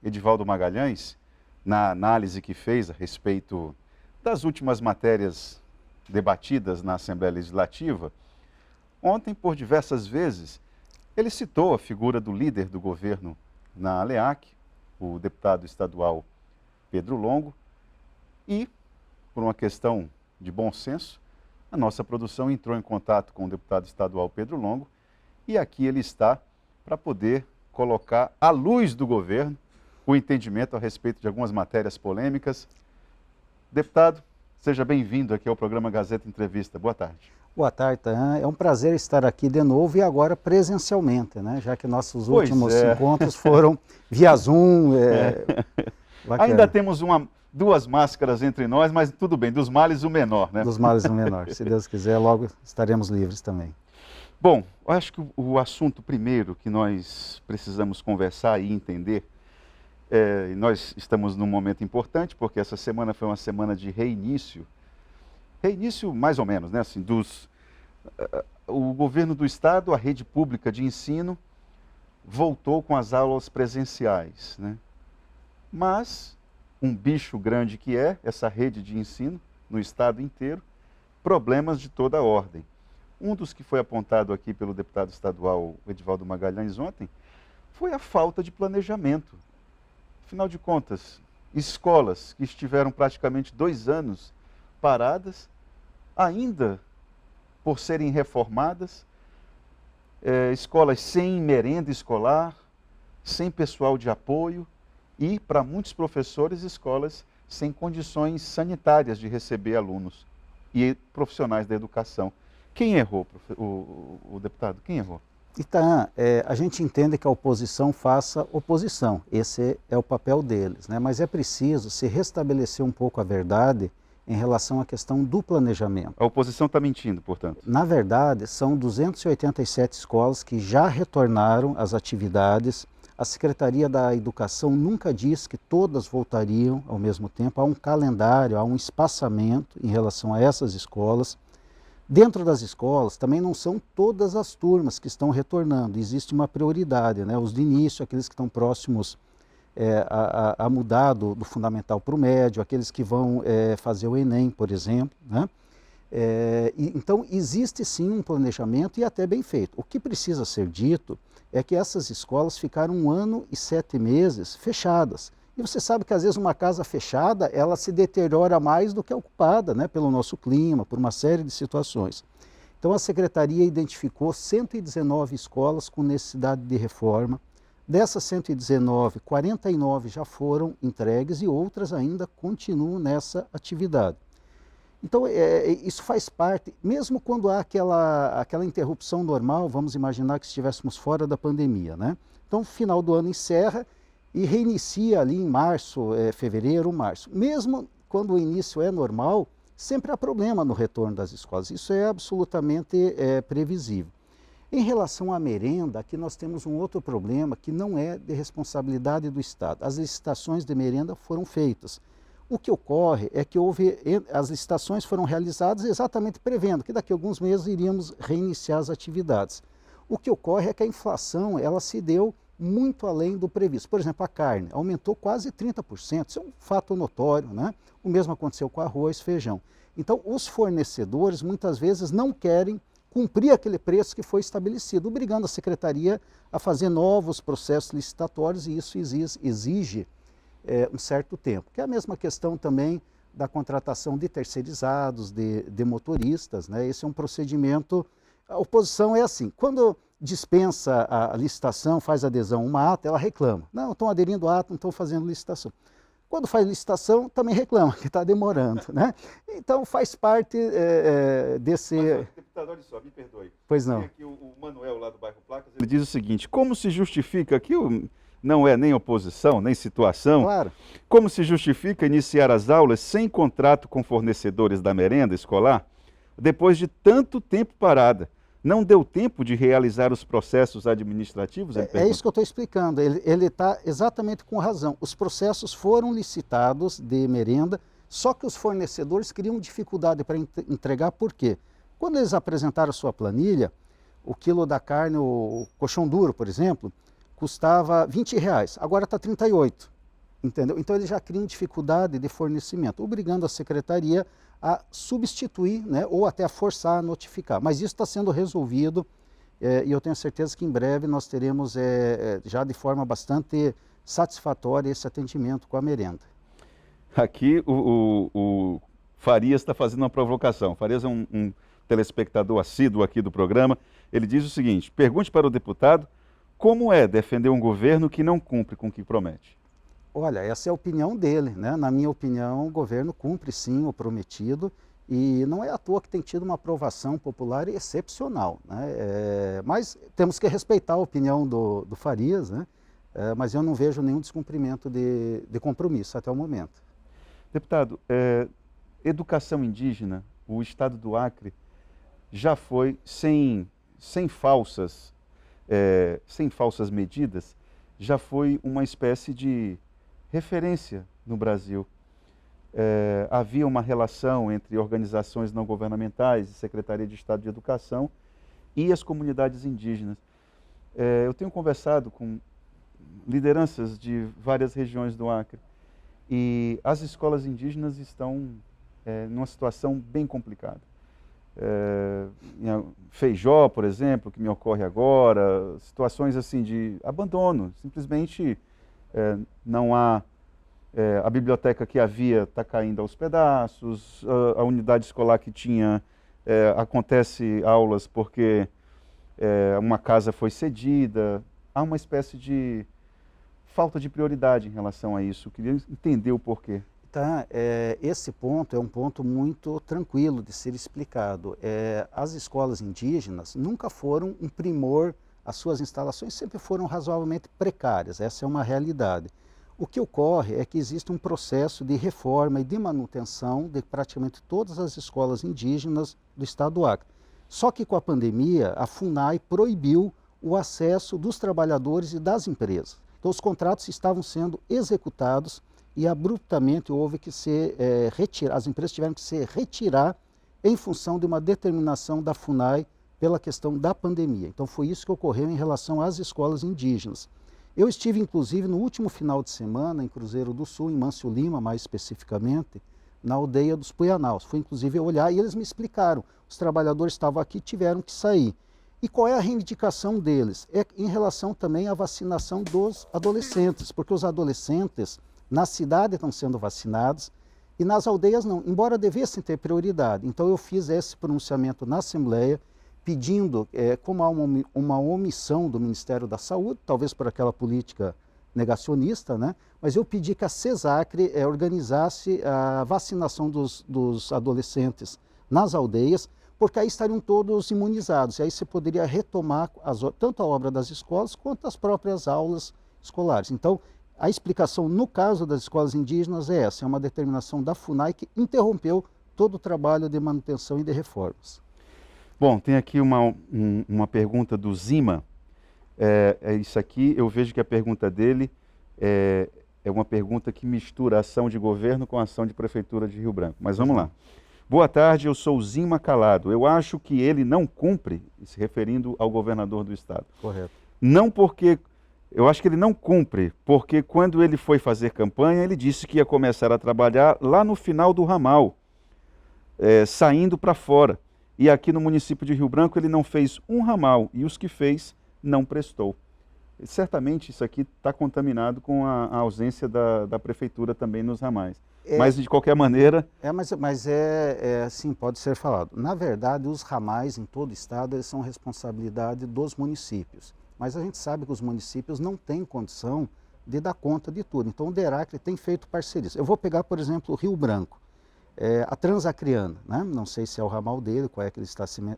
Edivaldo Magalhães, na análise que fez a respeito das últimas matérias debatidas na Assembleia Legislativa, ontem, por diversas vezes, ele citou a figura do líder do governo na ALEAC, o deputado estadual Pedro Longo, e, por uma questão de bom senso, a nossa produção entrou em contato com o deputado estadual Pedro Longo e aqui ele está para poder colocar à luz do governo o entendimento a respeito de algumas matérias polêmicas. Deputado, seja bem-vindo aqui ao programa Gazeta Entrevista. Boa tarde. Boa tarde, Tan. É um prazer estar aqui de novo e agora presencialmente, né? Já que nossos últimos encontros foram via Zoom. Ainda temos duas máscaras entre nós, mas tudo bem, dos males o menor, né? Dos males o menor. Se Deus quiser, logo estaremos livres também. Bom, eu acho que o assunto primeiro que nós precisamos conversar e entender, e nós estamos num momento importante, porque essa semana foi uma semana de reinício mais ou menos, né? Assim, o governo do estado, a rede pública de ensino, voltou com as aulas presenciais, né? Mas um bicho grande que é essa rede de ensino no estado inteiro, problemas de toda a ordem. Um dos que foi apontado aqui pelo deputado estadual Edivaldo Magalhães ontem foi a falta de planejamento. Afinal de contas, escolas que estiveram praticamente 2 anos paradas, ainda por serem reformadas, escolas sem merenda escolar, sem pessoal de apoio e, para muitos professores, escolas sem condições sanitárias de receber alunos e profissionais da educação. Quem errou, o deputado? Quem errou? Então, a gente entende que a oposição faça oposição, esse é o papel deles, né? Mas é preciso se restabelecer um pouco a verdade em relação à questão do planejamento. A oposição está mentindo, portanto? Na verdade, são 287 escolas que já retornaram às atividades. A Secretaria da Educação nunca disse que todas voltariam ao mesmo tempo. Há um calendário, há um espaçamento em relação a essas escolas. Dentro das escolas, também não são todas as turmas que estão retornando. Existe uma prioridade, né? Os de início, aqueles que estão próximos a mudar do fundamental para o médio, aqueles que vão fazer o Enem, por exemplo, né? Então, existe sim um planejamento e até bem feito. O que precisa ser dito é que essas escolas ficaram 1 ano e 7 meses fechadas. E você sabe que às vezes uma casa fechada, ela se deteriora mais do que a ocupada, né? Pelo nosso clima, por uma série de situações. Então, a Secretaria identificou 119 escolas com necessidade de reforma. Dessas 119, 49 já foram entregues e outras ainda continuam nessa atividade. Então, isso faz parte, mesmo quando há aquela interrupção normal, vamos imaginar que estivéssemos fora da pandemia, né? Então, final do ano encerra e reinicia ali em março, fevereiro, março. Mesmo quando o início é normal, sempre há problema no retorno das escolas. Isso é absolutamente previsível. Em relação à merenda, aqui nós temos um outro problema que não é de responsabilidade do Estado. As licitações de merenda foram feitas. O que ocorre é que as licitações foram realizadas exatamente prevendo que daqui a alguns meses iríamos reiniciar as atividades. O que ocorre é que a inflação ela se deu muito além do previsto. Por exemplo, a carne aumentou quase 30%, isso é um fato notório, né? O mesmo aconteceu com arroz, feijão. Então, os fornecedores muitas vezes não querem cumprir aquele preço que foi estabelecido, obrigando a Secretaria a fazer novos processos licitatórios e isso exige um certo tempo. Que é a mesma questão também da contratação de terceirizados, de motoristas, né? Esse é um procedimento. A oposição é assim, quando dispensa a licitação, faz adesão a uma ata, ela reclama. Não, estão aderindo à ata, não estão fazendo licitação. Quando faz licitação, também reclama, que está demorando, né? Então faz parte desse... Mas, deputado, olha só, me perdoe. Pois não. Tem aqui o Manuel lá do bairro Placas, ele diz o seguinte: como se justifica que não é nem oposição, nem situação, Claro. Como se justifica iniciar as aulas sem contrato com fornecedores da merenda escolar, depois de tanto tempo parada? Não deu tempo de realizar os processos administrativos? É isso que eu estou explicando, ele está exatamente com razão. Os processos foram licitados de merenda, só que os fornecedores criam dificuldade para entregar, por quê? Quando eles apresentaram a sua planilha, o quilo da carne, o colchão duro, por exemplo, custava R$20, agora está R$38. Entendeu? Então eles já criam dificuldade de fornecimento, obrigando a secretaria a substituir, né, ou até a forçar a notificar. Mas isso está sendo resolvido e eu tenho certeza que em breve nós teremos já de forma bastante satisfatória esse atendimento com a merenda. Aqui o Farias está fazendo uma provocação. Farias é um telespectador assíduo aqui do programa. Ele diz o seguinte: pergunte para o deputado como é defender um governo que não cumpre com o que promete. Olha, essa é a opinião dele, né? Na minha opinião, o governo cumpre sim o prometido e não é à toa que tem tido uma aprovação popular excepcional, né? Mas temos que respeitar a opinião do Farias, né? Mas eu não vejo nenhum descumprimento de compromisso até o momento. Deputado, educação indígena, o Estado do Acre já foi sem falsas medidas, já foi uma espécie de referência no Brasil. Havia uma relação entre organizações não governamentais e Secretaria de Estado de Educação e as comunidades indígenas. Eu tenho conversado com lideranças de várias regiões do Acre e as escolas indígenas estão numa situação bem complicada. Em Feijó, por exemplo, que me ocorre agora, situações assim de abandono, simplesmente não há, a biblioteca que havia está caindo aos pedaços, a unidade escolar que tinha, acontece aulas porque uma casa foi cedida, há uma espécie de falta de prioridade em relação a isso. Eu queria entender o porquê. Tá, esse ponto é um ponto muito tranquilo de ser explicado. As escolas indígenas nunca foram um primor, as suas instalações sempre foram razoavelmente precárias, essa é uma realidade. O que ocorre é que existe um processo de reforma e de manutenção de praticamente todas as escolas indígenas do estado do Acre. Só que com a pandemia, a FUNAI proibiu o acesso dos trabalhadores e das empresas. Então os contratos estavam sendo executados e abruptamente houve que ser retirado, as empresas tiveram que se retirar em função de uma determinação da FUNAI pela questão da pandemia. Então foi isso que ocorreu em relação às escolas indígenas. Eu estive inclusive no último final de semana em Cruzeiro do Sul, em Mâncio Lima mais especificamente, na aldeia dos Puianaus. Fui inclusive olhar e eles me explicaram, os trabalhadores estavam aqui e tiveram que sair. E qual é a reivindicação deles? É em relação também à vacinação dos adolescentes, porque os adolescentes na cidade estão sendo vacinados e nas aldeias não, embora devessem ter prioridade. Então eu fiz esse pronunciamento na Assembleia, pedindo, como há uma omissão do Ministério da Saúde, talvez por aquela política negacionista, né? Mas eu pedi que a CESACRE organizasse a vacinação dos adolescentes nas aldeias, porque aí estariam todos imunizados, e aí você poderia retomar tanto a obra das escolas quanto as próprias aulas escolares. Então, a explicação no caso das escolas indígenas é essa, é uma determinação da FUNAI que interrompeu todo o trabalho de manutenção e de reformas. Bom, tem aqui uma pergunta do Zima. Isso aqui, eu vejo que a pergunta dele é uma pergunta que mistura ação de governo com ação de prefeitura de Rio Branco. Mas vamos lá. Boa tarde, eu sou o Zima Calado. Eu acho que ele não cumpre, se referindo ao governador do estado. Correto. Não porque... Eu acho que ele não cumpre, porque quando ele foi fazer campanha, ele disse que ia começar a trabalhar lá no final do ramal, saindo para fora. E aqui no município de Rio Branco ele não fez um ramal, e os que fez não prestou. Certamente isso aqui está contaminado com a ausência da prefeitura também nos ramais. Mas de qualquer maneira... Sim, pode ser falado. Na verdade, os ramais em todo o estado eles são responsabilidade dos municípios. Mas a gente sabe que os municípios não têm condição de dar conta de tudo. Então o DERACRE tem feito parcerias. Eu vou pegar, por exemplo, o Rio Branco, a Transacriana, né? Não sei se é o ramal dele, qual é que ele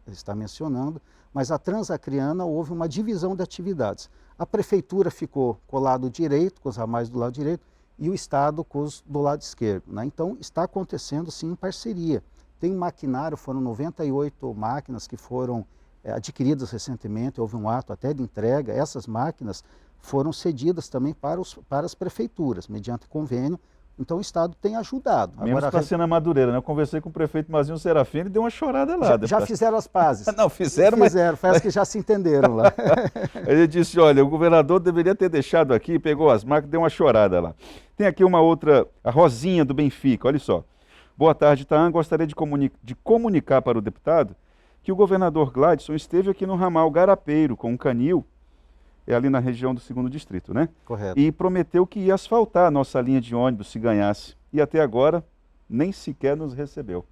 está mencionando, mas a Transacriana houve uma divisão de atividades. A prefeitura ficou com o lado direito, com os ramais do lado direito, e o Estado com os do lado esquerdo, né? Então está acontecendo sim em parceria. Tem um maquinário, foram 98 máquinas que foram adquiridas recentemente, houve um ato até de entrega. Essas máquinas foram cedidas também para as prefeituras, mediante convênio. Então o Estado tem ajudado. Mesmo está sendo a Madureira, né? Eu conversei com o prefeito Mazinho Serafim, ele deu uma chorada lá. Já fizeram as pazes. Não, fizeram, mas... Parece que já se entenderam lá. Ele disse, olha, o governador deveria ter deixado aqui, pegou as máquinas, deu uma chorada lá. Tem aqui uma outra, a Rosinha do Benfica, olha só. Boa tarde, Itaã. Gostaria de comunicar para o deputado que o governador Gladson esteve aqui no ramal Garapeiro com um canil, ali na região do 2º Distrito, né? Correto. E prometeu que ia asfaltar a nossa linha de ônibus se ganhasse. E até agora nem sequer nos recebeu.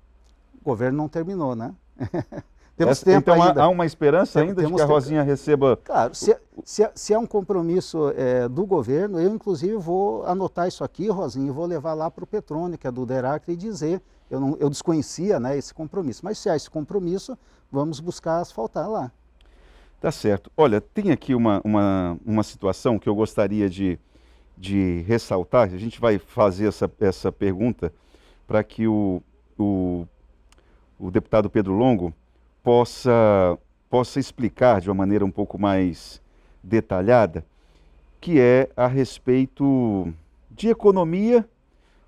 O governo não terminou, né? Temos tempo então ainda. Há uma esperança ainda de que a Rosinha receba... Claro, se é um compromisso do governo, eu inclusive vou anotar isso aqui, Rosinha, e vou levar lá para o Petrônio, que é do Deracre, e dizer, eu desconhecia, né, esse compromisso, mas se há esse compromisso, vamos buscar asfaltar lá. Tá certo. Olha, tem aqui uma situação que eu gostaria de ressaltar. A gente vai fazer essa pergunta para que o deputado Pedro Longo possa explicar de uma maneira um pouco mais detalhada, que é a respeito de economia,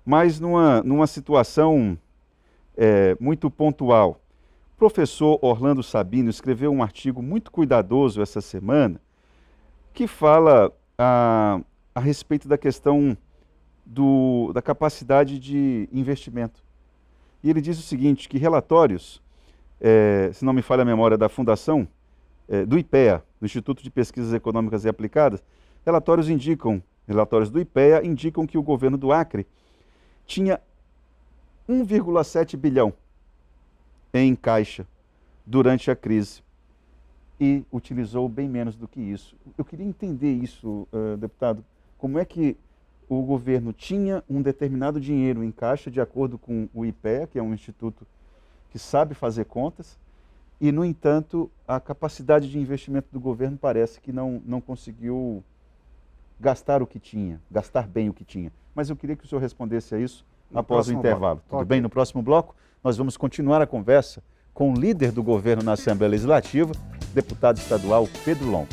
mas numa situação muito pontual. O professor Orlando Sabino escreveu um artigo muito cuidadoso essa semana que fala a respeito da questão da capacidade de investimento. E ele diz o seguinte, que relatórios, se não me falha a memória, da Fundação, do IPEA, do Instituto de Pesquisas Econômicas e Aplicadas, relatórios do IPEA indicam que o governo do Acre tinha 1,7 bilhão em caixa durante a crise e utilizou bem menos do que isso. Eu queria entender isso, deputado, como é que o governo tinha um determinado dinheiro em caixa, de acordo com o IPEA, que é um instituto que sabe fazer contas, e, no entanto, a capacidade de investimento do governo parece que não conseguiu gastar o que tinha, gastar bem o que tinha. Mas eu queria que o senhor respondesse a isso após o intervalo. Tudo bem? No próximo bloco, nós vamos continuar a conversa com o líder do governo na Assembleia Legislativa, deputado estadual Pedro Longo.